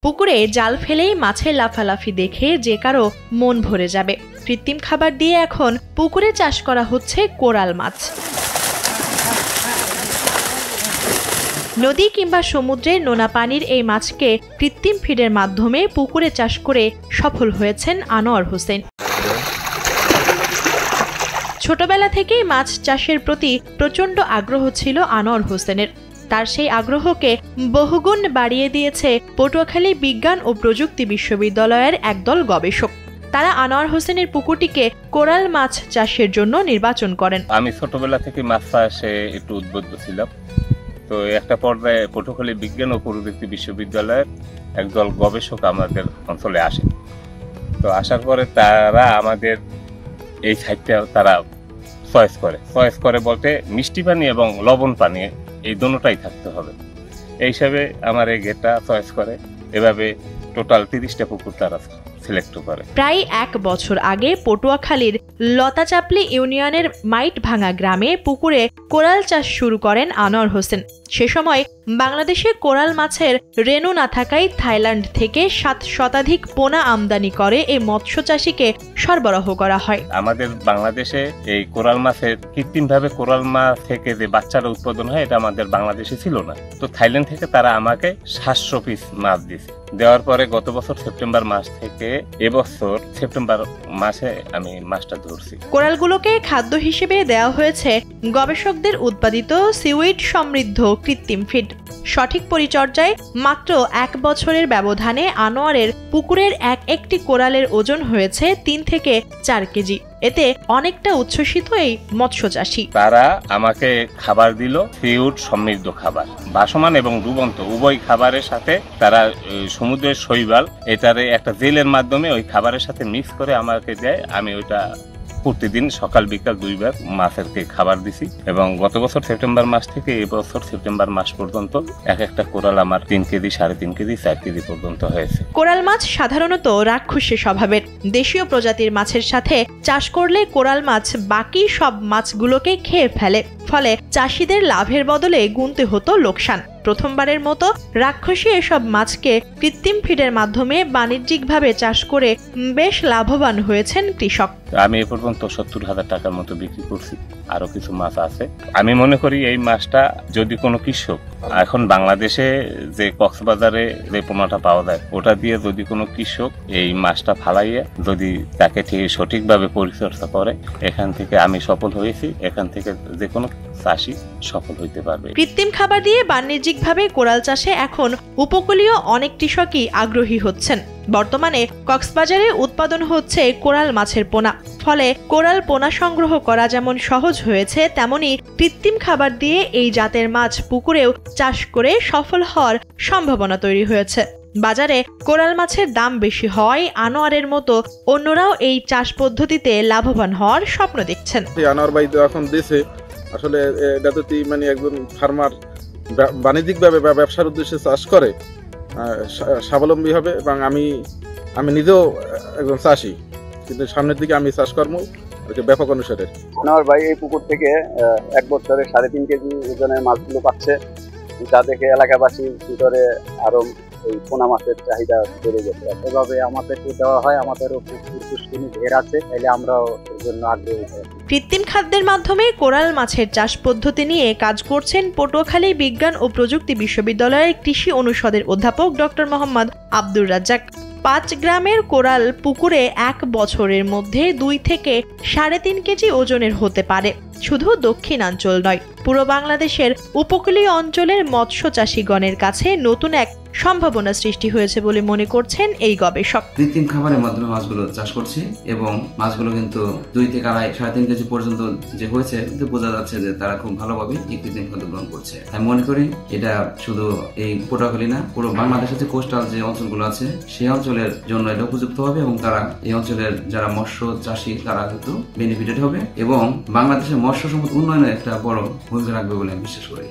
পুকুরে জাল ফেলেই মাছের লাফালাফি দেখে যে কারো মন ভরে যাবে। কৃত্রিম খাবার দিয়ে এখন পুকুরে চাষ করা হচ্ছে কোরাল মাছ। নদী কিংবা সমুদ্রের নোনা পানির এই মাছকে কৃত্রিম ফিডের মাধ্যমে পুকুরে চাষ করে সফল হয়েছেন আনোয়ার হোসেন। ছোটবেলা থেকেই মাছ চাষের প্রতি প্রচণ্ড আগ্রহ ছিল আনোয়ার হোসেনের। তার সেই আগ্রহকে বহুগুণ বাড়িয়ে দিয়েছে পটুয়াখালী বিজ্ঞান ও প্রযুক্তি বিশ্ববিদ্যালয়ের একদল গবেষক। তারা আনোয়ার হোসেনের পুকুরটিকে কোরাল মাছ চাষের জন্য নির্বাচন করেন। আমি ছোটবেলা থেকে মাছ চাষে একটু উদ্বুদ্ধ ছিলাম। তো একটা পর্যায়ে পটুয়াখালী বিজ্ঞান ও প্রযুক্তি বিশ্ববিদ্যালয়ের একদল গবেষক আমাদের অঞ্চলে আসে। তো আসার পরে তারা আমাদের এই সাইডটা তারা চয়েস করে বলতে মিষ্টি পানি এবং লবণ পানি এই দুটোটাই থাকতে হবে। এই হিসাবে আমার এই গেটটা চয়েস করে। এভাবে টোটাল 30টা পুকুর তারা সিলেক্ট করে। প্রায় 1 বছর আগে পটুয়াখালীর লতাচাপলি ইউনিয়নের মাইট ভাঙা গ্রামে পুকুরে কোরাল চাষ শুরু করেন আনোয়ার হোসেন। সে সময় বাংলাদেশে কোরাল মাছের রেণু না থাকায় থাইল্যান্ড থেকে 7 শতাধিক পোনা আমদানি করে এই মৎস্য চাষীকে সরবরাহ করা হয়। আমাদের বাংলাদেশে এই কোরাল মাছের কৃত্রিমভাবে কোরাল মাছ থেকে যে বাচ্চারা উৎপাদন হয় এটা আমাদের বাংলাদেশে ছিল না। তো থাইল্যান্ড থেকে তারা আমাকে 700 পিস মাছ দিয়েছে। দেওয়ার পরে গত বছর সেপ্টেম্বর মাস থেকে এবছর সেপ্টেম্বর মাসে আমি মাছটা ধরছি। কোরালগুলোকে খাদ্য হিসেবে দেওয়া হয়েছে গবেষকদের উৎপাদিত সিউইড সমৃদ্ধ কৃত্রিম ফিড। সঠিক পরিচর্যায় মাত্র 1 বছরের ব্যবধানে আনোয়ারের পুকুরের একটি কোরালের ওজন হয়েছে 3 থেকে 4 কেজি। এতে অনেকটা উচ্ছ্বসিত এই মৎস্য চাষী। তারা আমাকে খাবার দিল সিউড সমৃদ্ধ খাবার, ভাসমান এবং ডুবন্ত উভয় খাবারের সাথে তারা সমুদ্রের শৈবাল এটারে একটা জেলের মাধ্যমে ওই খাবারের সাথে মিক্স করে আমাকে দেয়। আমি ওইটা প্রতিদিন সকাল বিকাল 2 বার মাছেরকে খাবার দিছি এবং গত বছর সেপ্টেম্বর মাস থেকে এবছর সেপ্টেম্বর মাস পর্যন্ত একটা কোরাল আমার 3 কেজি 3.5 কেজি 4 কেজি পর্যন্ত হয়েছে। কোরাল মাছ সাধারণত রাক্ষসী স্বভাবের। দেশীয় প্রজাতির মাছের সাথে চাষ করলে কোরাল মাছ বাকি সব মাছগুলোকে খেয়ে ফেলে। ফলে চাষিদের লাভের বদলে গুনতে হতো লোকসান। প্রথমবারের মতো রাক্ষসী এসব মাছকে কৃত্রিম ফিডের মাধ্যমে বাণিজ্যিকভাবে চাষ করে বেশ লাভবান হয়েছেন কৃষক। আমি এ পর্যন্ত 70,000 টাকার মতো বিক্রি করছি। আরো কিছু মাছ আছে। আমি মনে করি এই মাছটা যদি কোনো কৃষক এখন বাংলাদেশে যে কক্সবাজারে যে পোনাটা পাওয়া যায় ওটা দিয়ে যদি কোনো কৃষক এই মাছটা ফালাইয়ে যদি তাকে সঠিকভাবে পরিচর্যা করে, এখান থেকে আমি সফল হয়েছি। এখান থেকে যে কোনো চাষি সফল হইতে পারবে। কৃত্রিম খাবার দিয়ে বাণিজ্যিকভাবে কোরাল চাষে এখন উপকূলীয় অনেক কৃষকই আগ্রহী হচ্ছেন। বর্তমানে কক্সবাজারে উৎপাদন হচ্ছে কোরাল মাছের পোনা। ফলে কোরাল পোনা সংগ্রহ করা যেমন সহজ হয়েছে, তেমনি কৃত্রিম খাবার দিয়ে এই জাতের মাছ পুকুরেও চাষ করে সফল হওয়ার সম্ভাবনা তৈরি হয়েছে। বাজারে কোরাল মাছের দাম বেশি হওয়ায় আনোয়ারের মতো অন্যরাও এই চাষ পদ্ধতিতে লাভবান হওয়ার স্বপ্ন দেখছেন। আনোয়ার ভাই তো এখন দেশে আসলে এটা তো মানে একজন ফার্মার বাণিজ্যিকভাবে বা ব্যবসার উদ্দেশ্যে চাষ করে স্বাবলম্বী হবে এবং আমি নিজেও একজন চাষি, কিন্তু সামনের দিকে আমি চাষ কর্ম ব্যাপক অনুসারে। আনোয়ার ভাই এই পুকুর থেকে 1 বছরে 3.5 কেজি ওজনের মাছগুলো পাচ্ছে, যা দেখে এলাকাবাসীর ভিতরে আরো এই পোনা মাছের চাহিদা বেড়ে গেছে। এভাবে আমাদেরকে দেওয়া হয়, আমাদেরও পুকুর পুষ্টিনি ঢের আছে, তাইলে আমরাও এর জন্য আগ্রহী। কৃত্রিম খাদ্যের মাধ্যমে কোরাল মাছের চাষ পদ্ধতি নিয়ে কাজ করছেন পটুয়াখালী বিজ্ঞান ও প্রযুক্তি বিশ্ববিদ্যালয়ের কৃষি অনুষদের অধ্যাপক ডক্টর মোহাম্মদ আব্দুর রাজ্জাক। 5 গ্রামের কোরাল পুকুরে 1 বছরের মধ্যে 2 থেকে 3.5 কেজি ওজনের হতে পারে। শুধু দক্ষিণাঞ্চল নয়, পুরো বাংলাদেশের উপকূলীয় অঞ্চলের মৎস্য চাষীগণের কাছে নতুন এক সম্ভাবনা সৃষ্টি হয়েছে বলে মনে করছেন এই গবেষক। কৃত্রিম খাবারের মাধ্যমে মাছগুলো চাষ করছে এবং মাছগুলো কিন্তু 2 থেকে 3.5 কেজি পর্যন্ত যে হয়েছে, বোঝা যাচ্ছে যে তারা খুব ভালোভাবে এই কৃত্রিম খাদ্য গ্রহণ করছে। আমি মনে করি এটা শুধু এই পটুয়াখালী না, পুরো বাংলাদেশের যে কোস্টাল যে অঞ্চলগুলো আছে সেই অঞ্চলের জন্য এটা উপযুক্ত হবে এবং তারা এই অঞ্চলের যারা মৎস্য চাষী তারা কিন্তু বেনিফিটেড হবে এবং বাংলাদেশের মৎস্য সম্পদ উন্নয়নে একটা বড় ভূমিকা রাখবে বলে আমি বিশ্বাস করি।